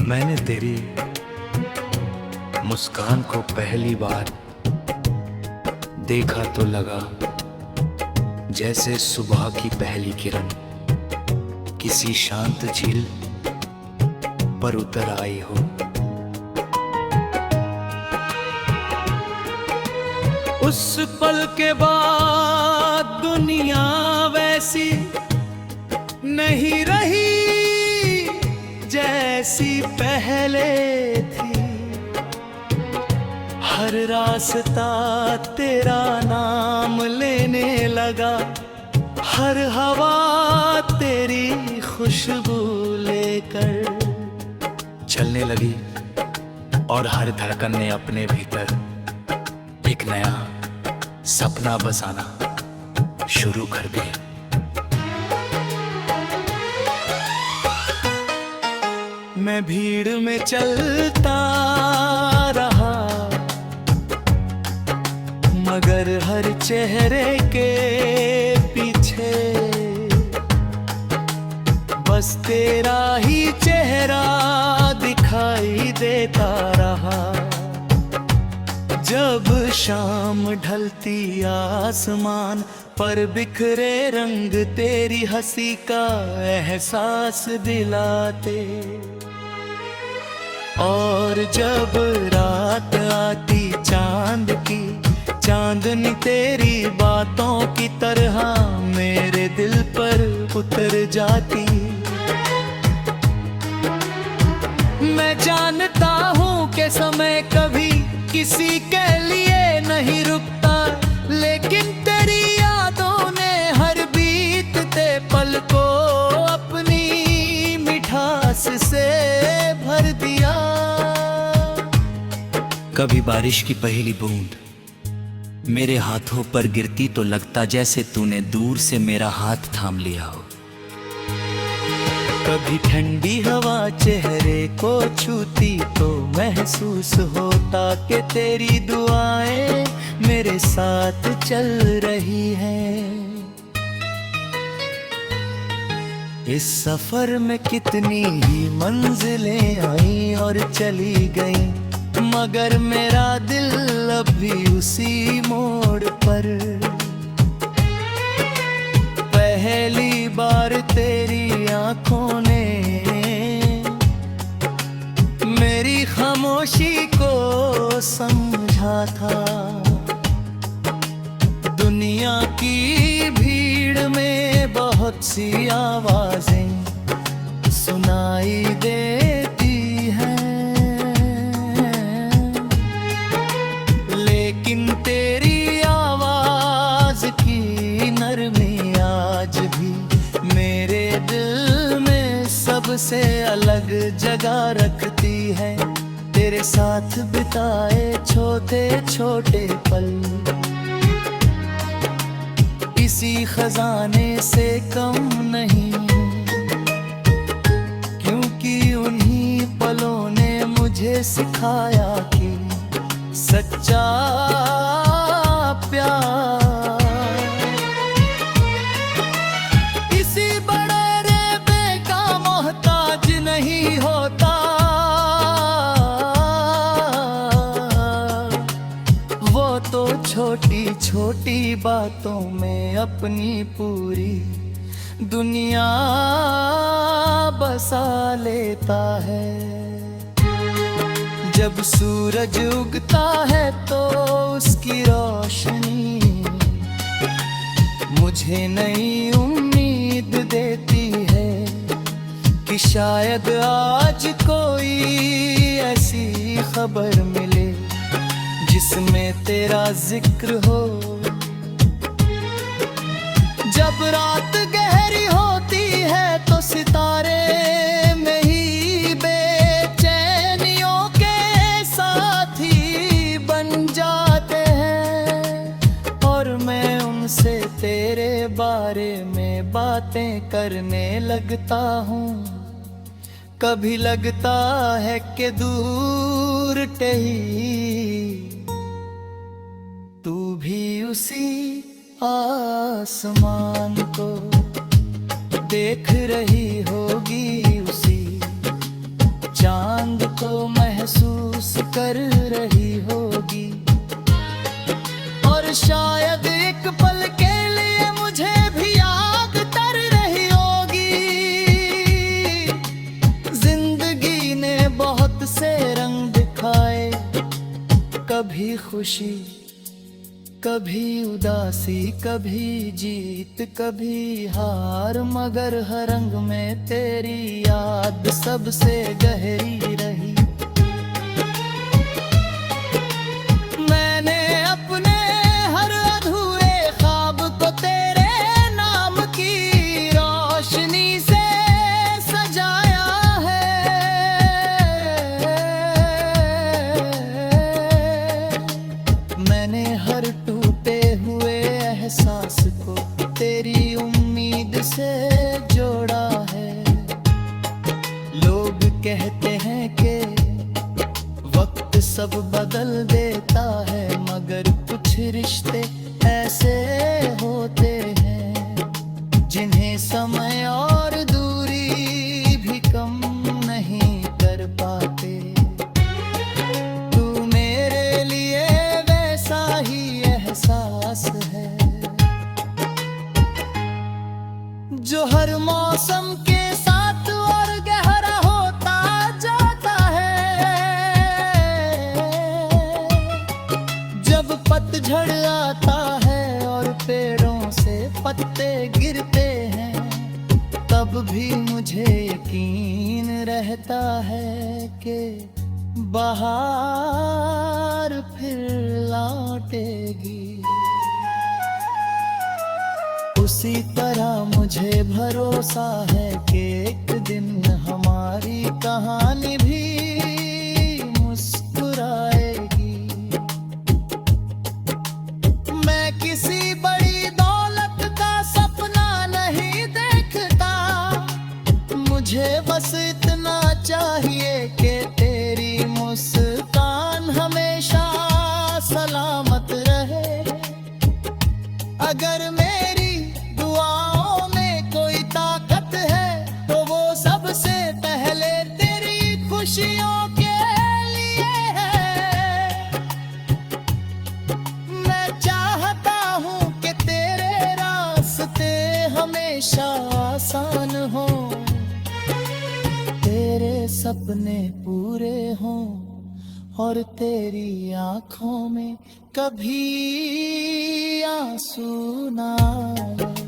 मैंने तेरी मुस्कान को पहली बार देखा तो लगा जैसे सुबह की पहली किरण किसी शांत झील पर उतर आई हो। उस पल के बाद दुनिया वैसी नहीं रही जैसी पहले थी। हर रास्ता तेरा नाम लेने लगा, हर हवा तेरी खुशबू लेकर चलने लगी और हर धड़कन ने अपने भीतर एक नया सपना बसाना शुरू कर दिया। मैं भीड़ में चलता रहा मगर हर चेहरे के पीछे बस तेरा ही चेहरा दिखाई देता रहा। जब शाम ढलती आसमान पर बिखरे रंग तेरी हंसी का एहसास दिलाते, और जब रात आती चांद की चांदनी तेरी बातों की तरह मेरे दिल पर उतर जाती। मैं जानता हूँ कि समय कभी किसी के लिए नहीं रुकता, लेकिन तेरी यादों ने हर बीतते पल को अपनी मिठास से भर दिया। कभी बारिश की पहली बूंद मेरे हाथों पर गिरती तो लगता जैसे तूने दूर से मेरा हाथ थाम लिया हो। कभी ठंडी हवा चेहरे को छूती तो महसूस होता कि तेरी दुआएं मेरे साथ चल रही हैं। इस सफर में कितनी ही मंजिलें आई और चली गईं, मगर मेरा दिल अब भी उसी मोड़ पर। पहली बार तेरी आंखों ने मेरी खामोशी को समझा था। दुनिया की भीड़ में बहुत सी आवाजें सुनाई देती हैं, लेकिन तेरी आवाज की नरमी आज भी मेरे दिल में सबसे अलग जगह रखती है। तेरे साथ बिताए छोटे छोटे पल इसी खजाने से कम नहीं, क्योंकि उन्हीं पलों ने मुझे सिखाया कि सच्चा प्यार इसी बड़े रेबे का मोहताज नहीं होता। वो तो छोटी छोटी बातों में अपनी पूरी दुनिया बसा लेता है। जब सूरज उगता है तो उसकी रोशनी मुझे नई उम्मीद देती है कि शायद आज कोई ऐसी खबर मिले जिसमें तेरा जिक्र हो। जब रात गहरी होती है तो सितारे में ही बेचैनियों के साथी बन जाते हैं, और मैं उनसे तेरे बारे में बातें करने लगता हूँ। कभी लगता है कि दूर कहीं तू भी उसी आसमान को देख रही होगी, उसी चांद कर रही होगी, और शायद एक पल के लिए मुझे भी याद कर रही होगी। जिंदगी ने बहुत से रंग दिखाए, कभी खुशी, कभी उदासी, कभी जीत, कभी हार, मगर हर रंग में तेरी याद सबसे गहरी रही। मैंने अपने हर अधूरे ख्वाब को तेरे नाम की रोशनी से सजाया है। मैंने हर टूटे हुए एहसास को तेरी उम्मीद से जोड़ा है। लोग कहते हैं कि वक्त सब बदल देता है, मगर कुछ रिश्ते ऐसे होते हैं जिन्हें समय और दूरी भी कम नहीं कर पाते। तू मेरे लिए वैसा ही एहसास है जो हर मौसम के साथ और गहरा होता जाता है। जब पतझड़ आता है और पेड़ों से पत्ते गिरते हैं, तब भी मुझे यकीन रहता है कि बहार फिर लौटेगी। उसी तरह मुझे भरोसा है कि एक दिन हमारी कहानी भी मुस्कुराएगी। मैं किसी बड़ी दौलत का सपना नहीं देखता, मुझे बस इतना चाहिए कि तेरी मुस्कान हमेशा सलामत रहे। अगर मेरी दुआओं में कोई ताकत है तो वो सबसे पहले तेरी खुशियों के लिए है। मैं चाहता हूँ कि तेरे रास्ते हमेशा आसान हो, तेरे सपने पूरे हों और तेरी आँखों में कभी आंसू ना आए।